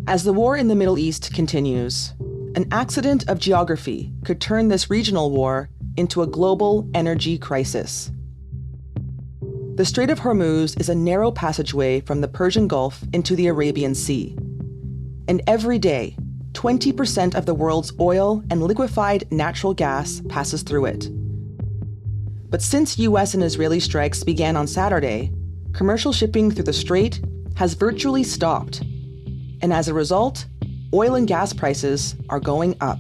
As the war in the Middle East continues, an accident of geography could turn this regional war into a global energy crisis. The Strait of Hormuz is a narrow passageway from the Persian Gulf into the Arabian Sea. And every day, 20% of the world's oil and liquefied natural gas passes through it. But since US and Israeli strikes began on Saturday, commercial shipping through the strait has virtually stopped. And as a result, oil and gas prices are going up.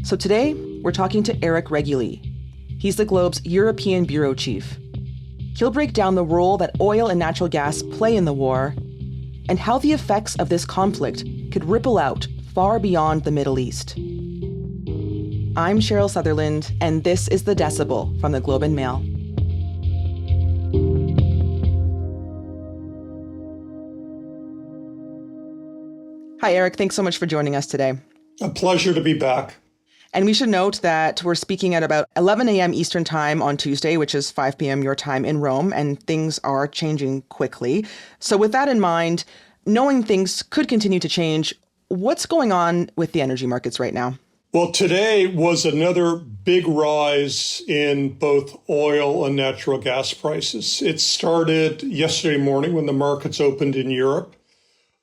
So today, we're talking to Reguly. He's the Globe's European bureau chief. He'll break down the role that oil and natural gas play in the war and how the effects of this conflict could ripple out far beyond the Middle East. I'm Cheryl Sutherland, and this is The Decibel from the Globe and Mail. Hi, Eric. Thanks so much for joining us today. A pleasure to be back. And we should note that we're speaking at about 11 a.m. Eastern time on Tuesday, which is 5 p.m. your time in Rome, and things are changing quickly. So with that in mind, knowing things could continue to change, what's going on with the energy markets right now? Well, today was another big rise in both oil and natural gas prices. It started yesterday morning when the markets opened in Europe.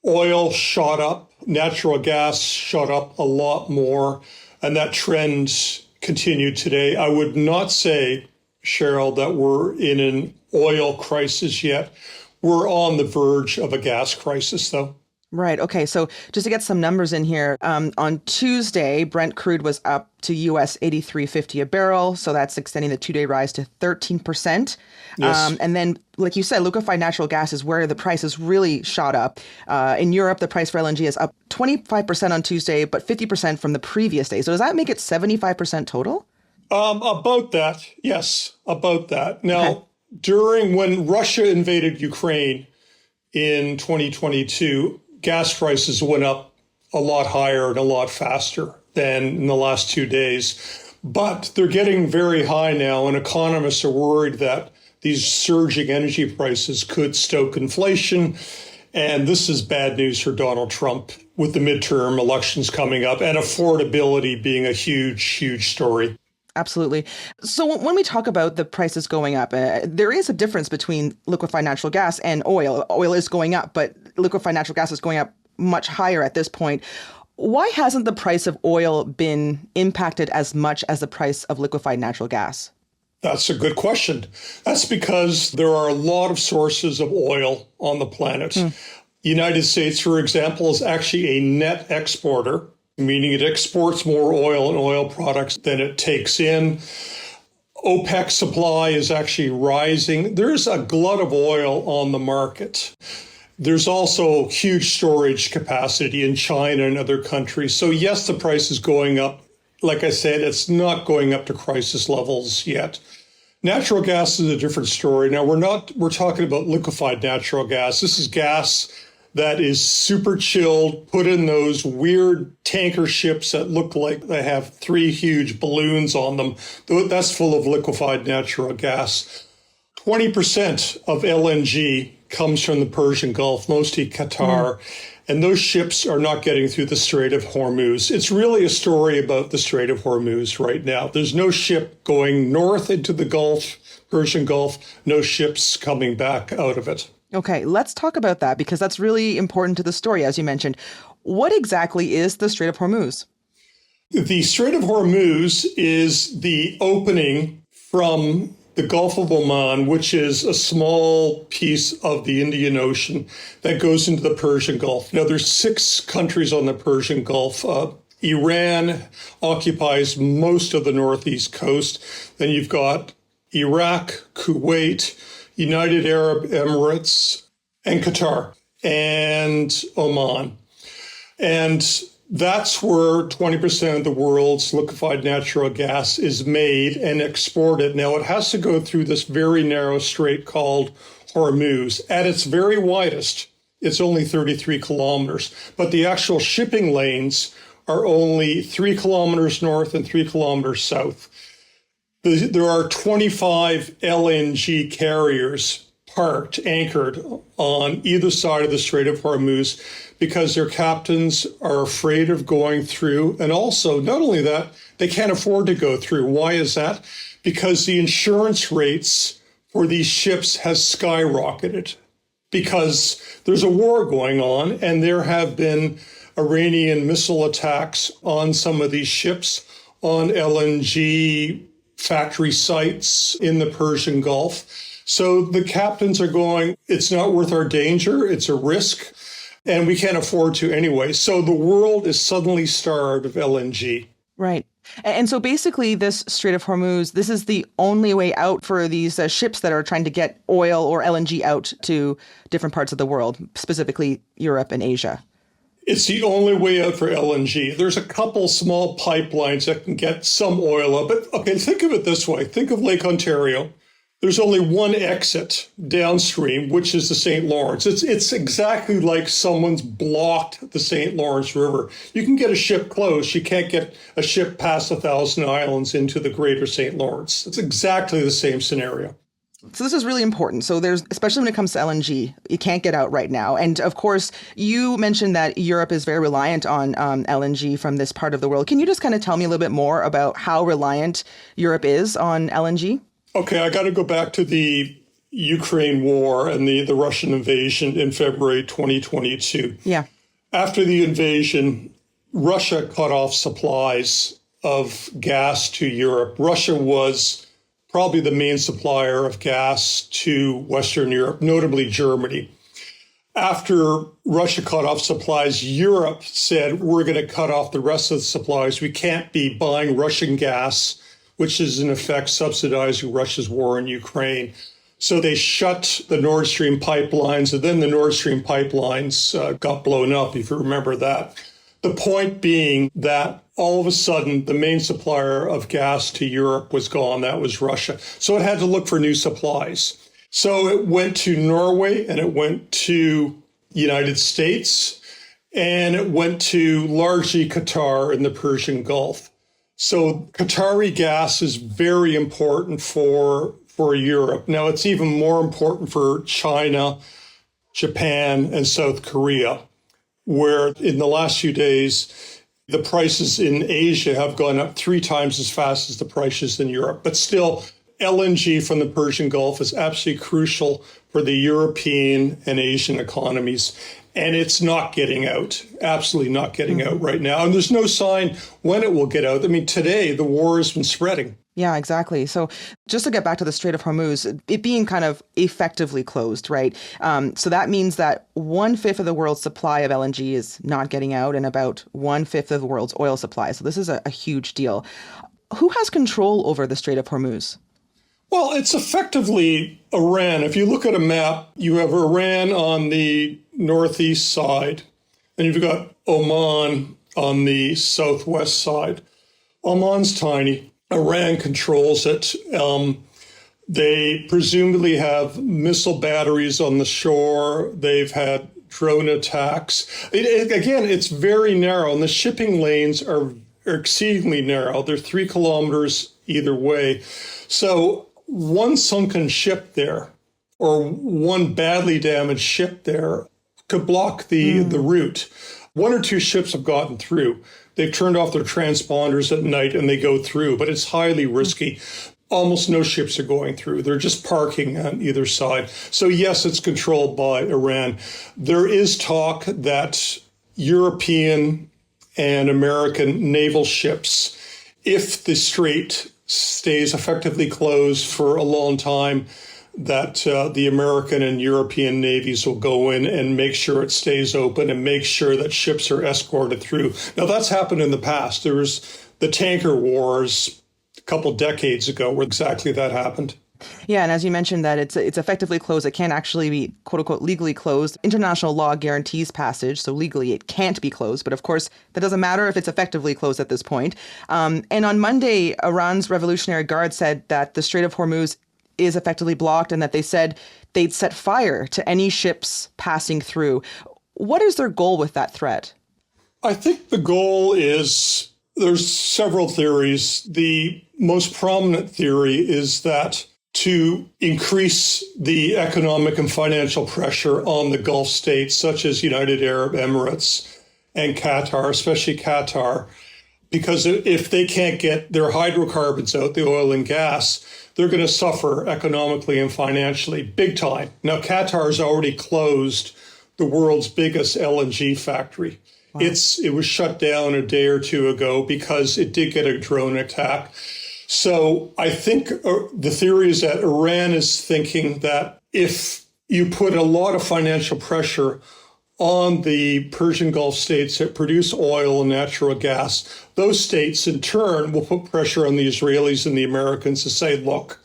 Oil shot up, natural gas shot up a lot more, and that trend continued today. I would not say, Cheryl, that we're in an oil crisis yet. We're on the verge of a gas crisis, though. Right. Okay. So just to get some numbers in here, on Tuesday, Brent crude was up to US 83.50 a barrel. So that's extending the two-day rise to 13%. Yes. And then, like you said, liquefied natural gas is where the price has really shot up. In Europe, the price for LNG is up 25% on Tuesday, but 50% from the previous day. So does that make it 75% total? About that. Yes, about that. Now, when Russia invaded Ukraine in 2022, gas prices went up a lot higher and a lot faster than in the last 2 days. But they're getting very high now, and economists are worried that these surging energy prices could stoke inflation. And this is bad news for Donald Trump with the midterm elections coming up and affordability being a huge, huge story. Absolutely. So when we talk about the prices going up, there is a difference between liquefied natural gas and oil. Oil is going up, but liquefied natural gas is going up much higher at this point. Why hasn't the price of oil been impacted as much as the price of liquefied natural gas? That's a good question. That's because there are a lot of sources of oil on the planet. United States, for example, is actually a net exporter, meaning it exports more oil and oil products than it takes in. OPEC supply is actually rising. There's a glut of oil on the market. There's also huge storage capacity in China and other countries. So yes, the price is going up. Like I said, it's not going up to crisis levels yet. Natural gas is a different story. Now, we're talking about liquefied natural gas. This is gas that is super chilled, put in those weird tanker ships that look like they have 3 huge balloons on them. That's full of liquefied natural gas. 20% of LNG comes from the Persian Gulf, mostly Qatar, and those ships are not getting through the Strait of Hormuz. It's really a story about the Strait of Hormuz right now. There's no ship going north into the Gulf, Persian Gulf, no ships coming back out of it. Okay, let's talk about that because that's really important to the story, as you mentioned. What exactly is the Strait of Hormuz? The Strait of Hormuz is the opening from the Gulf of Oman, which is a small piece of the Indian Ocean that goes into the Persian Gulf. Now, there's 6 countries on the Persian Gulf. Iran occupies most of the northeast coast. Then you've got Iraq, Kuwait, United Arab Emirates, and Qatar, and Oman. And that's where 20% of the world's liquefied natural gas is made and exported. Now, it has to go through this very narrow strait called Hormuz. At its very widest, it's only 33 kilometers, but the actual shipping lanes are only 3 kilometers north and 3 kilometers south. There are 25 LNG carriers parked, anchored on either side of the Strait of Hormuz because their captains are afraid of going through. And also, not only that, they can't afford to go through. Why is that? Because the insurance rates for these ships has skyrocketed because there's a war going on and there have been Iranian missile attacks on some of these ships, on LNG factory sites in the Persian Gulf. So the captains are going, it's not worth our danger, it's a risk, and we can't afford to anyway. So the world is suddenly starved of LNG. Right. And so basically this Strait of Hormuz, this is the only way out for these ships that are trying to get oil or LNG out to different parts of the world, specifically Europe and Asia. It's the only way out for LNG. There's a couple small pipelines that can get some oil up. But okay, think of it this way. Think of Lake Ontario. There's only one exit downstream, which is the St. Lawrence. It's exactly like someone's blocked the St. Lawrence River. You can get a ship close. You can't get a ship past 1,000 Islands into the greater St. Lawrence. It's exactly the same scenario. So this is really important. So there's, especially when it comes to LNG, you can't get out right now. And of course, you mentioned that Europe is very reliant on LNG from this part of the world. Can you just kind of tell me a little bit more about how reliant Europe is on LNG? Okay, I got to go back to the Ukraine war and the Russian invasion in February 2022. Yeah. After the invasion, Russia cut off supplies of gas to Europe. Russia was probably the main supplier of gas to Western Europe, notably Germany. After Russia cut off supplies, Europe said, we're going to cut off the rest of the supplies. We can't be buying Russian gas, which is in effect subsidizing Russia's war in Ukraine. So they shut the Nord Stream pipelines, and then the Nord Stream pipelines got blown up, if you remember that. The point being that all of a sudden, the main supplier of gas to Europe was gone. That was Russia. So it had to look for new supplies. So it went to Norway, and it went to the United States, and it went to largely Qatar in the Persian Gulf. So Qatari gas is very important for Europe. Now, it's even more important for China, Japan, and South Korea, where in the last few days, the prices in Asia have gone up 3 times as fast as the prices in Europe. But still, LNG from the Persian Gulf is absolutely crucial for the European and Asian economies. And it's not getting out, absolutely not getting out right now. And there's no sign when it will get out. I mean, today, the war has been spreading. Yeah, exactly. So just to get back to the Strait of Hormuz, it being kind of effectively closed, right? So that means that 1/5 of the world's supply of LNG is not getting out and about 1/5 of the world's oil supply. So this is a huge deal. Who has control over the Strait of Hormuz? Well, it's effectively Iran. If you look at a map, you have Iran on the northeast side, and you've got Oman on the southwest side. Oman's tiny. Iran controls it. They presumably have missile batteries on the shore. They've had drone attacks. Again, it's very narrow, and the shipping lanes are exceedingly narrow. They're 3 kilometers either way. So one sunken ship there or one badly damaged ship there could block the route. 1 or 2 ships have gotten through. They've turned off their transponders at night and they go through, but it's highly risky. Almost no ships are going through. They're just parking on either side. So yes, it's controlled by Iran. There is talk that European and American naval ships, if the strait stays effectively closed for a long time, that the American and European navies will go in and make sure it stays open and make sure that ships are escorted through. Now, that's happened in the past. There was the tanker wars a couple decades ago where exactly that happened. Yeah, and as you mentioned that it's effectively closed. It can't actually be, quote unquote, legally closed. International law guarantees passage, so legally it can't be closed. But of course, that doesn't matter if it's effectively closed at this point. And on Monday, Iran's Revolutionary Guard said that the Strait of Hormuz is effectively blocked and that they said they'd set fire to any ships passing through. What is their goal with that threat? I think the goal is, there's several theories. The most prominent theory is that to increase the economic and financial pressure on the Gulf states, such as United Arab Emirates and Qatar, especially Qatar, because if they can't get their hydrocarbons out, the oil and gas, they're going to suffer economically and financially big time. Now, Qatar has already closed the world's biggest LNG factory. Wow. It was shut down a day or two ago because it did get a drone attack. So I think the theory is that Iran is thinking that if you put a lot of financial pressure on the Persian Gulf states that produce oil and natural gas, those states in turn will put pressure on the Israelis and the Americans to say, look,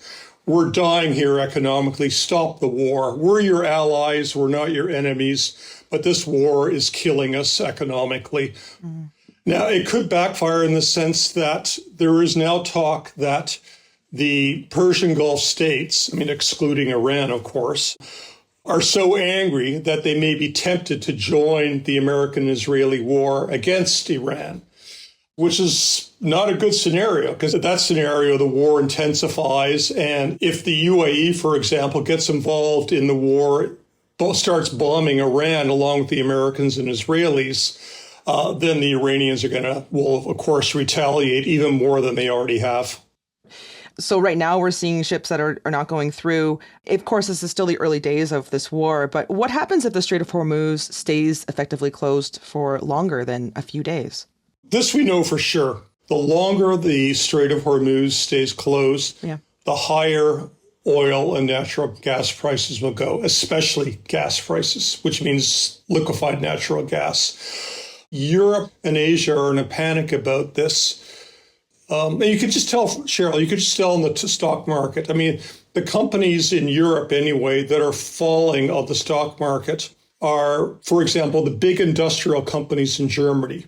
we're dying here economically, stop the war. We're your allies, we're not your enemies, but this war is killing us economically. Mm. Now, it could backfire in the sense that there is now talk that the Persian Gulf states, excluding Iran, of course, are so angry that they may be tempted to join the American-Israeli war against Iran, which is not a good scenario, because in that scenario, the war intensifies. And if the UAE, for example, gets involved in the war, starts bombing Iran along with the Americans and Israelis, then the Iranians will, of course, retaliate even more than they already have. So right now we're seeing ships that are not going through. Of course, this is still the early days of this war, but what happens if the Strait of Hormuz stays effectively closed for longer than a few days? This we know for sure. The longer the Strait of Hormuz stays closed, the higher oil and natural gas prices will go, especially gas prices, which means liquefied natural gas. Europe and Asia are in a panic about this. And you could just tell, Cheryl, you could just tell in the stock market. The companies in Europe anyway that are falling on the stock market are, for example, the big industrial companies in Germany.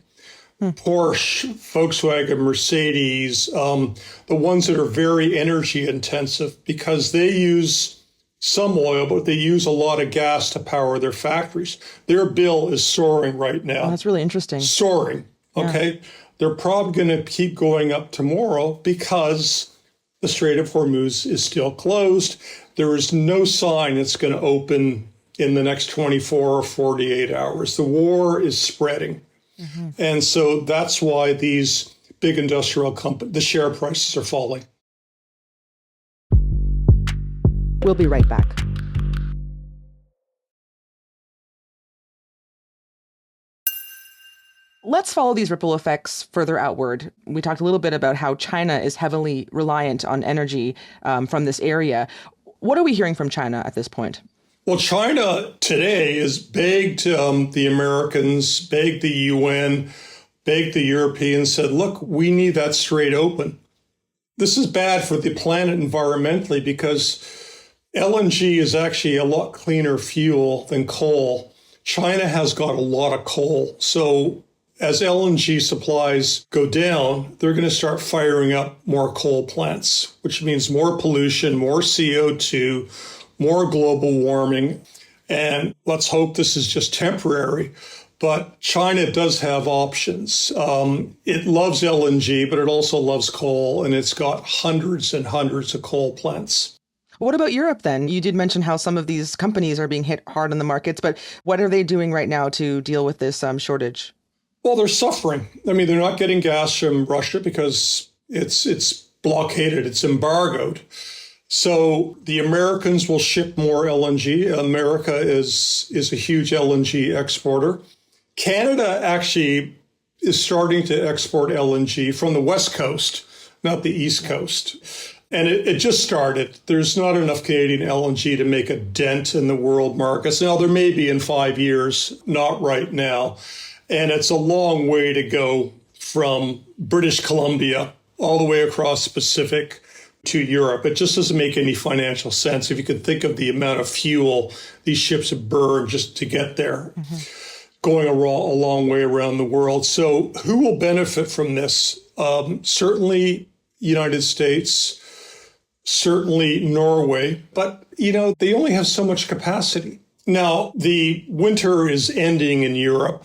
Porsche, Volkswagen, Mercedes, the ones that are very energy intensive because they use some oil, but they use a lot of gas to power their factories. Their bill is soaring right now. Oh, that's really interesting. Soaring, okay? Yeah. They're probably going to keep going up tomorrow because the Strait of Hormuz is still closed. There is no sign it's going to open in the next 24 or 48 hours. The war is spreading. Mm-hmm. And so that's why these big industrial companies, the share prices are falling. We'll be right back. Let's follow these ripple effects further outward. We talked a little bit about how China is heavily reliant on energy from this area. What are we hearing from China at this point? Well, China today has begged the Americans, begged the UN, begged the Europeans, said, look, we need that strait open. This is bad for the planet environmentally because LNG is actually a lot cleaner fuel than coal. China has got a lot of coal. So as LNG supplies go down, they're going to start firing up more coal plants, which means more pollution, more CO2, more global warming. And let's hope this is just temporary. But China does have options. It loves LNG, but it also loves coal, and it's got hundreds and hundreds of coal plants. What about Europe then? You did mention how some of these companies are being hit hard in the markets, but what are they doing right now to deal with this shortage? Well, they're suffering. They're not getting gas from Russia because it's blockaded, it's embargoed. So the Americans will ship more LNG. America is a huge LNG exporter. Canada actually is starting to export LNG from the West Coast, not the East Coast. And it just started. There's not enough Canadian LNG to make a dent in the world markets. Now, there may be in 5 years, not right now. And it's a long way to go from British Columbia all the way across the Pacific to Europe. It just doesn't make any financial sense if you can think of the amount of fuel these ships have burned just to get there, going a long way around the world. So who will benefit from this? Certainly United States, certainly Norway, but, they only have so much capacity. Now, the winter is ending in Europe.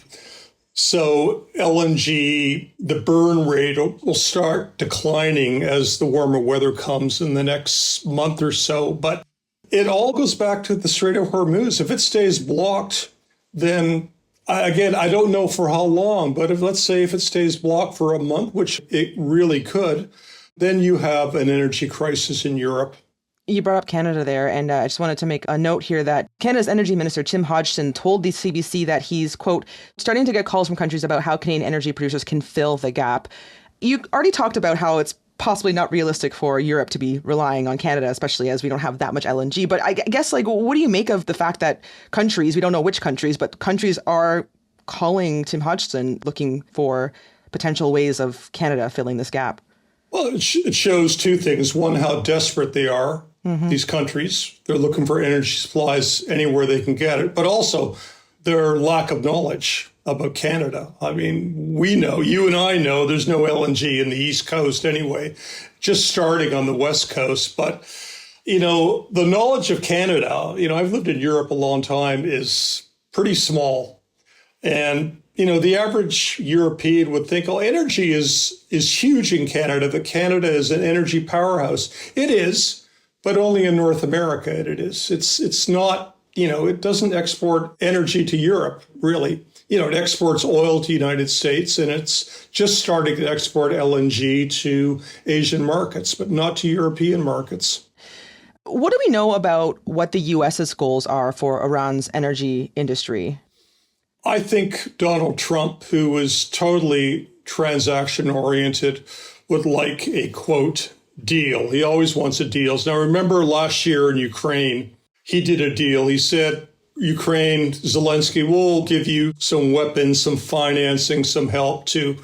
So LNG, the burn rate will start declining as the warmer weather comes in the next month or so. But it all goes back to the Strait of Hormuz. If it stays blocked, then again, I don't know for how long, but let's say if it stays blocked for a month, which it really could, then you have an energy crisis in Europe. You brought up Canada there, and I just wanted to make a note here that Canada's Energy Minister, Tim Hodgson, told the CBC that he's, quote, starting to get calls from countries about how Canadian energy producers can fill the gap. You already talked about how it's possibly not realistic for Europe to be relying on Canada, especially as we don't have that much LNG. But I guess, like, what do you make of the fact that countries, we don't know which countries, but countries are calling Tim Hodgson looking for potential ways of Canada filling this gap? Well, it shows two things. One, how desperate they are, these countries. They're looking for energy supplies anywhere they can get it, but also their lack of knowledge about Canada. I mean, we know, you and I know, there's no LNG in the East Coast anyway, just starting on the West Coast. But, you know, the knowledge of Canada, you know, I've lived in Europe a long time, is pretty small. And, you know, the average European would think, oh, energy is huge in Canada, that Canada is an energy powerhouse. It is, but only in North America it is. It's not, you know, it doesn't export energy to Europe, really. You know, it exports oil to the United States, and it's just starting to export LNG to Asian markets, but not to European markets. What do we know about what the U.S.'s goals are for Iran's energy industry? I think Donald Trump, who is totally transaction-oriented, would like a, quote, deal. He always wants a deal. Now, remember last year in Ukraine, he did a deal. He said, Ukraine, Zelensky, will give you some weapons, some financing, some help to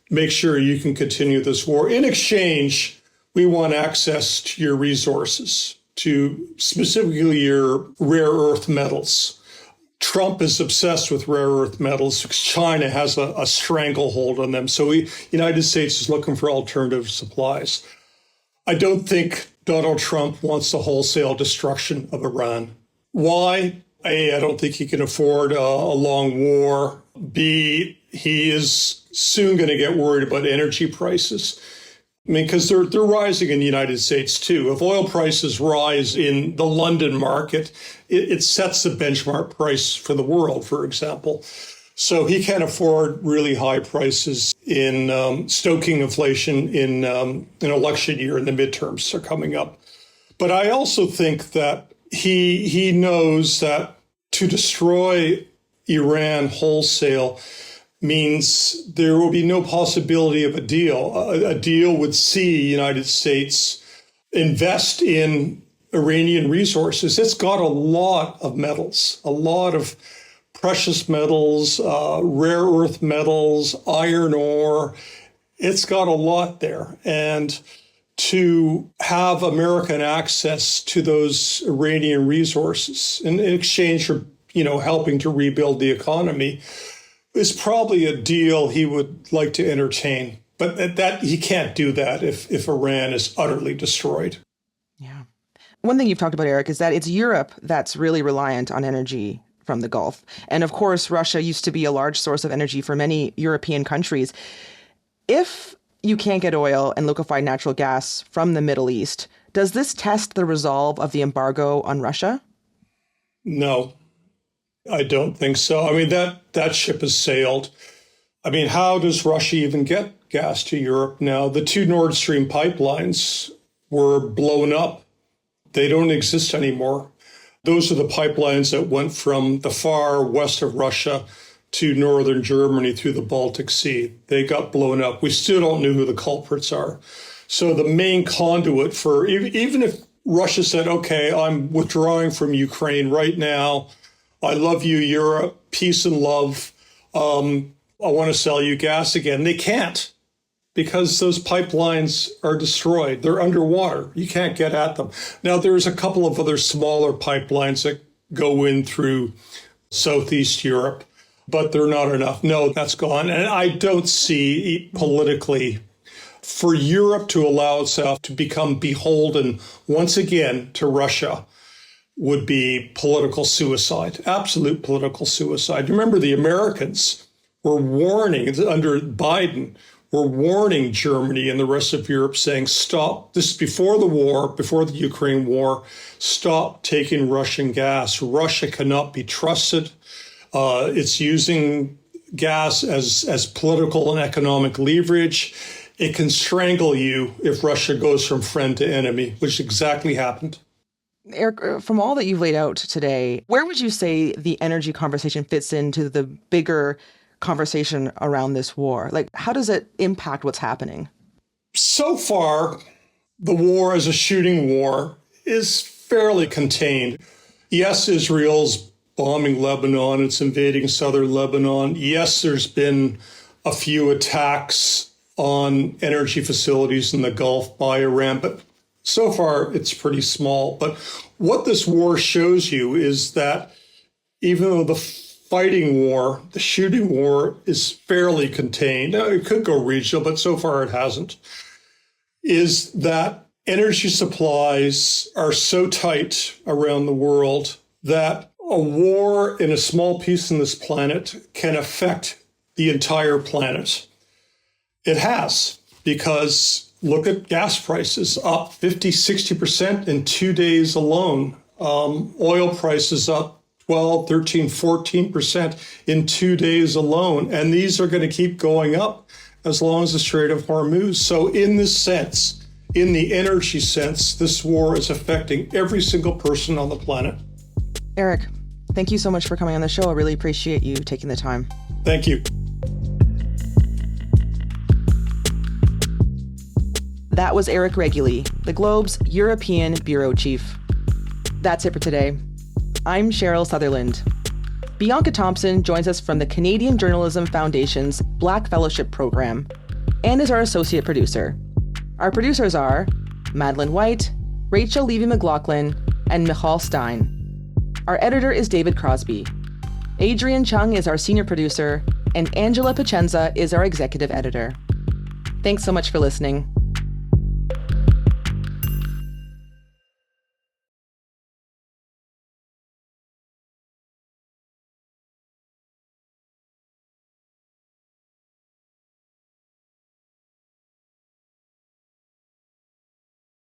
make sure you can continue this war. In exchange, we want access to your resources, to specifically your rare earth metals. Trump is obsessed with rare earth metals because China has a stranglehold on them. So the United States is looking for alternative supplies. I don't think Donald Trump wants the wholesale destruction of Iran. Why? A, I don't think he can afford a long war. B, he is soon going to get worried about energy prices. I mean, because they're rising in the United States, too. If oil prices rise in the London market, it sets the benchmark price for the world, for example. So he can't afford really high prices in stoking inflation in an election year, and the midterms are coming up. But I also think that he knows that to destroy Iran wholesale means there will be no possibility of a deal. A deal would see the United States invest in Iranian resources. It's got a lot of metals, a lot of precious metals, rare earth metals, iron ore. It's got a lot there. And to have American access to those Iranian resources in exchange for, helping to rebuild the economy is probably a deal he would like to entertain. But that he can't do that if Iran is utterly destroyed. Yeah. One thing you've talked about, Eric, is that it's Europe that's really reliant on energy from the Gulf. And of course, Russia used to be a large source of energy for many European countries. If you can't get oil and liquefied natural gas from the Middle East, does this test the resolve of the embargo on Russia? No, I don't think so. I mean, that ship has sailed. I mean, how does Russia even get gas to Europe now? The two Nord Stream pipelines were blown up. They don't exist anymore. Those are the pipelines that went from the far west of Russia to northern Germany through the Baltic Sea. They got blown up. We still don't know who the culprits are. So the main conduit for, even if Russia said, okay, I'm withdrawing from Ukraine right now, I love you, Europe, peace and love, I want to sell you gas again. They can't, because those pipelines are destroyed. They're underwater. You can't get at them. Now, there's a couple of other smaller pipelines that go in through Southeast Europe, but they're not enough. No, that's gone. And I don't see politically for Europe to allow itself to become beholden once again to Russia would be political suicide, absolute political suicide. Remember, the Americans were warning, under Biden, were warning Germany and the rest of Europe, saying, stop, this is before the war, before the Ukraine war, stop taking Russian gas. Russia cannot be trusted. It's using gas as political and economic leverage. It can strangle you if Russia goes from friend to enemy, which exactly happened. Eric, from all that you've laid out today, where would you say the energy conversation fits into the bigger conversation around this war? Like, how does it impact what's happening? So far, the war as a shooting war is fairly contained. Yes, Israel's bombing Lebanon, it's invading southern Lebanon. Yes, there's been a few attacks on energy facilities in the Gulf by Iran, but so far it's pretty small. But what this war shows you is that even though the fighting war, the shooting war, is fairly contained, now, it could go regional, but so far it hasn't, is that energy supplies are so tight around the world that a war in a small piece on this planet can affect the entire planet. It has, because look at gas prices, up 50, 60% in 2 days alone. Oil prices up 12, 13, 14% in 2 days alone. And these are going to keep going up as long as the Strait of Hormuz. So in this sense, in the energy sense, this war is affecting every single person on the planet. Eric, thank you so much for coming on the show. I really appreciate you taking the time. Thank you. That was Eric Reguly, the Globe's European Bureau Chief. That's it for today. I'm Cheryl Sutherland. Bianca Thompson joins us from the Canadian Journalism Foundation's Black Fellowship Program and is our associate producer. Our producers are Madeline White, Rachel Levy-McLaughlin, and Michal Stein. Our editor is David Crosby. Adrian Chung is our senior producer, and Angela Pacenza is our executive editor. Thanks so much for listening.